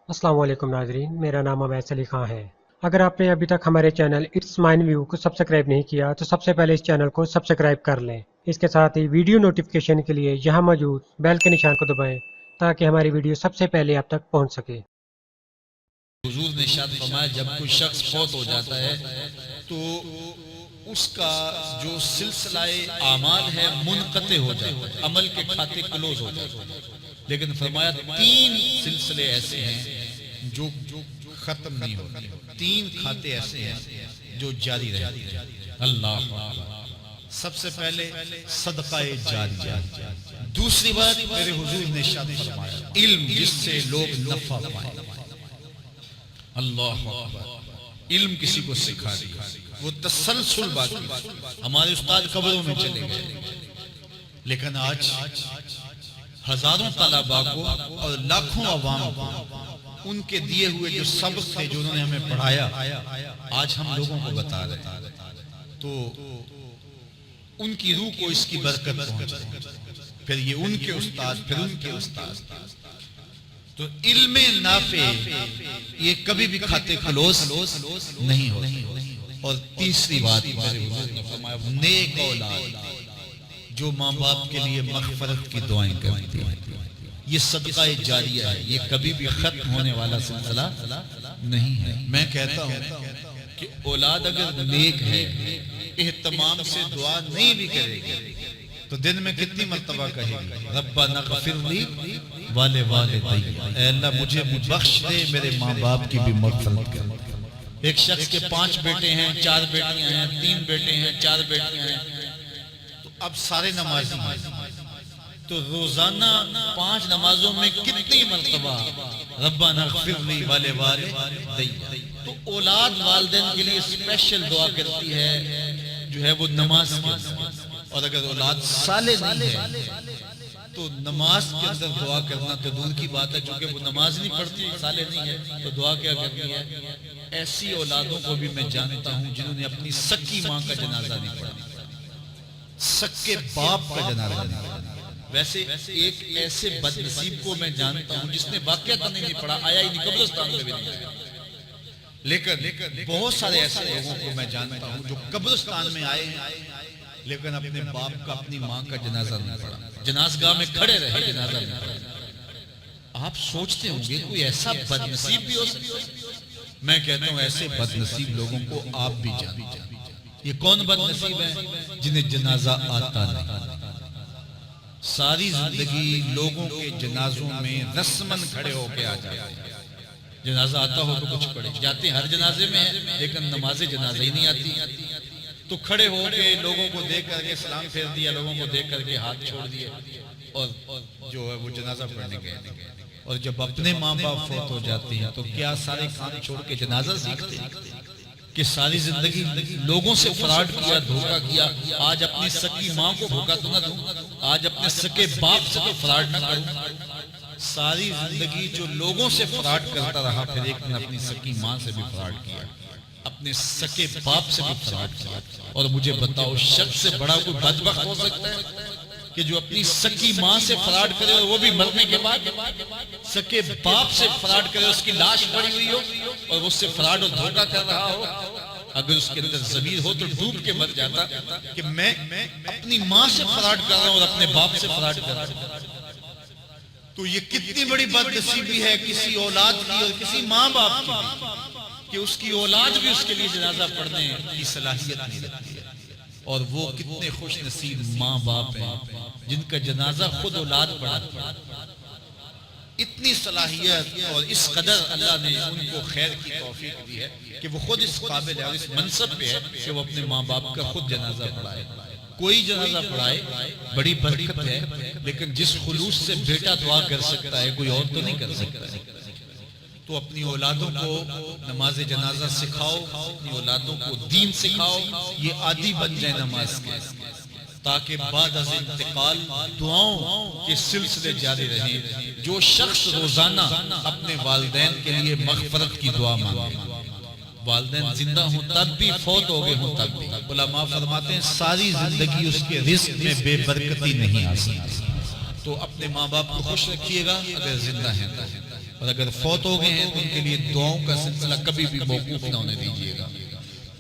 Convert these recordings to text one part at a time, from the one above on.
السلام علیکم ناظرین، میرا نام عویس علی خان ہے۔ اگر آپ نے ابھی تک ہمارے چینل اٹس مائن ویو کو سبسکرائب نہیں کیا تو سب سے پہلے اس چینل کو سبسکرائب کر لیں۔ اس کے ساتھ ہی ویڈیو نوٹیفیکیشن کے لیے یہاں موجود بیل کے نشان کو دبائیں تاکہ ہماری ویڈیو سب سے پہلے آپ تک پہنچ سکے۔ حضور نے ارشاد فرمایا جب کوئی شخص فوت ہو جاتا ہے تو اس کا جو سلسلہ اعمال ہے منقطع ہو جاتا ہے، عمل کے کھاتے کلوز ہو جاتے ہیں، لیکن فرمایا تین سلسلے ایسے ہیں جو ختم نہیں ہوتے، تین کھاتے ایسے ہیں جو جاری رہتے ہیں۔ اللہ سب سے پہلے صدقہ جاریہ، دوسری بات میرے حضور نے ارشاد فرمایا علم جس سے لوگ نفع پائیں۔ اللہ اکبر، علم کسی کو سکھا دیا، وہ تسلسل باقی۔ ہمارے استاد قبروں میں چلے گئے، لیکن آج ہزاروں طلباء کو اور لاکھوں عوام کو ان کے دیے ہوئے جو سبق تھے جو انہوں نے ہمیں پڑھایا آج ہم لوگوں کو بتا رہے ہیں، تو ان کی روح کو اس کی برکت پہنچ، پھر یہ ان کے استاد، پھر ان کے استاد۔ تو علم نافع یہ کبھی بھی کھاتے کلوز نہیں ہوتے۔ اور تیسری بات نیک اولاد جو ماں باپ کے لیے مغفرت کی دعائیں کرتی ہے، یہ صدقہ جاریہ ہے، یہ کبھی بھی ختم ہونے والا سلسلہ نہیں ہے۔ میں کہتا ہوں کہ اولاد اگر نیک ہے، اہتمام سے دعا نہیں بھی کرے گی تو دن میں کتنی مرتبہ کہے گی ربنا اغفر لی ولوالدی، اے اللہ مجھے بخش دے، میرے ماں باپ کی بھی مغفرت کر۔ ایک شخص کے 5 بیٹے ہیں، 4 بیٹیاں ہیں، 3 بیٹے ہیں، 4 بیٹیاں ہیں، تو اب سارے نمازی ہیں، تو روزانہ 5 نمازوں میں کتنی مرتبہ ربنا اغفر لی ولوالدی۔ تو اولاد والدین کے لیے اسپیشل دعا کرتی ہے جو ہے وہ نماز کے اندر، اور اگر اولاد صالح نہیں ہے تو نماز کے اندر دعا کرنا تو دور کی بات ہے، چونکہ وہ نماز نہیں پڑھتی، صالح نہیں ہے تو دعا کیا کرنی ہے۔ ایسی اولادوں کو بھی میں جانتا ہوں جنہوں نے اپنی سکی ماں کا جنازہ نہیں پڑھا، سکے باپ کا جنازہ نہیں پڑھا۔ ویسے ایک ایسے بد نصیب کو میں جانتا ہوں جس نے واقعہ نہیں پڑھا، آیا ہی نہیں، قبرستان میں بھی نہیں آیا، لیکن بہت سارے ایسے لوگوں کو میں جانتا ہوں جو قبرستان میں آئے ہیں لیکن اپنے باپ کا، اپنی ماں کا جنازہ نہیں پڑھا، جنازگاہ میں کھڑے رہے، جنازہ نہیں پڑھا۔ آپ سوچتے ہوں گے کوئی ایسا بد نصیب بھی ہو سکتا ہے؟ میں کہتا ہوں ایسے بد نصیب لوگوں کو آپ بھی جانتے ہیں۔ یہ کون بد نصیب ہیں؟ جنہیں جنازہ آتا نہیں، ساری زندگی لوگوں کے جنازوں میں رسماً کھڑے ہو کے آ جاتے ہیں، جنازہ آتا ہو تو کچھ پڑھے جاتے ہیں، ہر جنازے میں ہیں لیکن نماز جنازہ ہی نہیں آتی، تو کھڑے ہو کے لوگوں کو دیکھ کر کے سلام پھیر دیا، لوگوں کو دیکھ کر کے ہاتھ چھوڑ دیے اور جو ہے وہ جنازہ پڑھنے گئے۔ اور جب اپنے ماں باپ فوت ہو جاتے ہیں تو کیا سارے کام چھوڑ کے جنازہ سیکھتے ہیں کہ ساری زندگی لوگوں سے فراڈ کیا، دھوکہ کیا، آج اپنی سکی ماں کو دھوکہ تو نہ دوں، آج اپنے سکے باپ سے تو فراڈ نہ کروں۔ ساری زندگی جو لوگوں سے فراڈ کرتا رہا، پھر ایک دن اپنی سکی ماں سے بھی فراڈ کیا، اپنے سکے باپ سے بھی فراڈ کیا۔ اور مجھے بتاؤ شخص سے بڑا کوئی بدبخت ہو سکتا ہے کہ جو اپنی سکی ماں سے فراڈ کرے اور وہ بھی مرنے کے بعد؟ سکے باپ سے فراڈ کرے، اس کی لاش پڑی ہوئی ہو اور وہ اس سے فراڈ اور دھوکہ کر رہا ہو، اگر اس کے اندر ضمیر ہو تو ڈوب کے مر جاتا کہ میں اپنی ماں سے فراڈ کر رہا ہوں اور اپنے باپ سے فراڈ کر رہا ہوں۔ تو یہ کتنی بڑی بد نصیبی ہے کسی اولاد کی اور کسی ماں باپ کی کہ اس کی اولاد بھی اس کے لیے جنازہ پڑھنے کی صلاحیت نہیں رکھتی ہے۔ اور وہ کتنے خوش نصیب ماں باپ ہیں جن کا جنازہ خود اولاد پڑھاتی ہے۔ اتنی صلاحیت اور اس قدر اللہ نے ان کو خیر کی توفیق دی ہے کہ وہ خود اس قابل ہے اور اس منصب پہ ہے کہ وہ اپنے ماں باپ کا خود جنازہ پڑھائے۔ کوئی جنازہ پڑھائے بڑی برکت ہے، لیکن جس خلوص سے بیٹا دعا کر سکتا ہے کوئی اور تو نہیں کر سکتا ہے۔ تو اپنی اولادوں کو نماز جنازہ سکھاؤ، اپنی اولادوں کو دین سکھاؤ، یہ عادی بن جائے نماز کے، تاکہ بعد از انتقال دعاؤں کے سلسلے جاری رہیں۔ جو شخص روزانہ اپنے والدین کے لیے مغفرت کی دعا مانگے، والدین زندہ ہوں تب بھی، فوت ہو گئے ہوں تب بھی، علماء فرماتے ہیں ساری زندگی اس کے رزق میں بے برکتی نہیں آ سکتی۔ تو اپنے ماں باپ کو خوش رکھیے گا اگر زندہ ہیں تو، اور اگر فوت ہو گئے ہیں تو ان کے لیے دعاؤں کا سلسلہ کبھی بھی موقوف نہ ہونے دیجیے گا.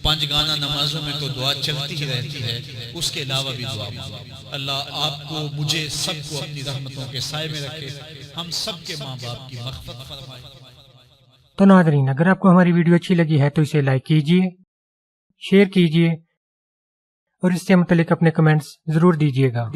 5 گانا نمازوں میں تو دعا چلتی ہی رہتی ہے، اس کے علاوہ بھی دعا مانگو. اللہ آپ کو، مجھے، سب کو اپنی رحمتوں کے سائے میں رکھے، ہم سب کے ماں باپ کی مغفرت فرمائے. تو ناظرین، اگر آپ کو ہماری ویڈیو اچھی لگی ہے تو اسے لائک کیجیے، شیئر کیجیے اور اس سے متعلق اپنے کمنٹس ضرور دیجیے گا.